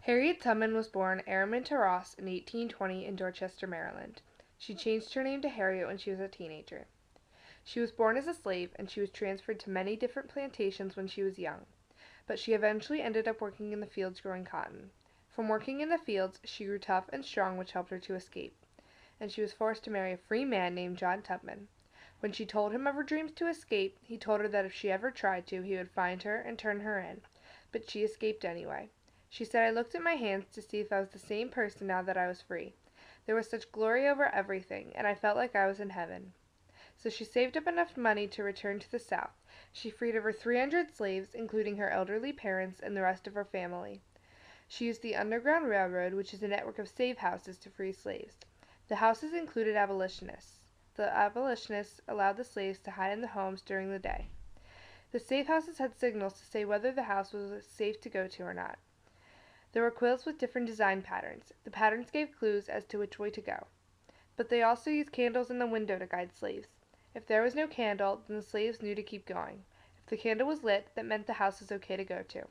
Harriet Tubman was born Araminta Ross in 1820 in Dorchester, Maryland. She changed her name to Harriet when she was a teenager. She was born as a slave, and she was transferred to many different plantations when she was young, but she eventually ended up working in the fields growing cotton. From working in the fields, she grew tough and strong, which helped her to escape, and she was forced to marry a free man named John Tubman. When she told him of her dreams to escape, he told her that if she ever tried to, he would find her and turn her in, but she escaped anyway. She said, "I looked at my hands to see if I was the same person now that I was free. There was such glory over everything, and I felt like I was in heaven." So she saved up enough money to return to the South. She freed over 300 slaves, including her elderly parents and the rest of her family. She used the Underground Railroad, which is a network of save houses, to free slaves. The houses included abolitionists. The abolitionists allowed the slaves to hide in the homes during the day. The safe houses had signals to say whether the house was safe to go to or not. There were quilts with different design patterns. The patterns gave clues as to which way to go. But they also used candles in the window to guide slaves. If there was no candle, then the slaves knew to keep going. If the candle was lit, that meant the house was okay to go to.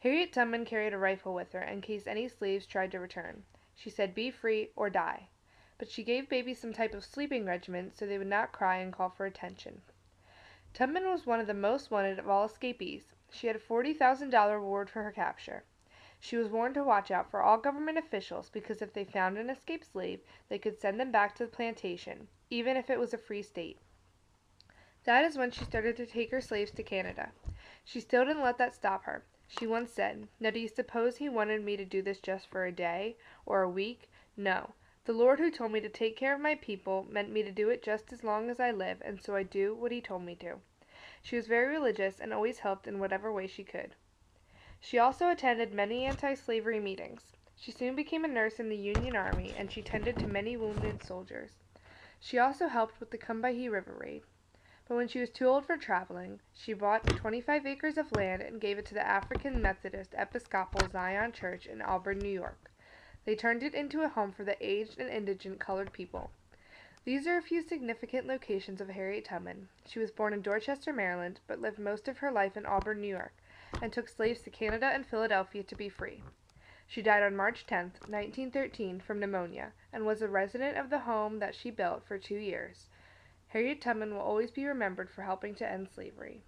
Harriet Tubman carried a rifle with her in case any slaves tried to return. She said, "Be free or die." But she gave babies some type of sleeping regimen so they would not cry and call for attention. Tubman was one of the most wanted of all escapees. She had a $40,000 reward for her capture. She was warned to watch out for all government officials because if they found an escaped slave, they could send them back to the plantation, even if it was a free state. That is when she started to take her slaves to Canada. She still didn't let that stop her. She once said, "Now do you suppose he wanted me to do this just for a day or a week? No. The Lord who told me to take care of my people meant me to do it just as long as I live, and so I do what he told me to." She was very religious and always helped in whatever way she could. She also attended many anti-slavery meetings. She soon became a nurse in the Union Army, and she tended to many wounded soldiers. She also helped with the Combahee River raid. But when she was too old for traveling, she bought 25 acres of land and gave it to the African Methodist Episcopal Zion Church in Auburn, New York. They turned it into a home for the aged and indigent colored people. These are a few significant locations of Harriet Tubman. She was born in Dorchester, Maryland, but lived most of her life in Auburn, New York, and took slaves to Canada and Philadelphia to be free. She died on March 10, 1913, from pneumonia, and was a resident of the home that she built for 2 years. Harriet Tubman will always be remembered for helping to end slavery.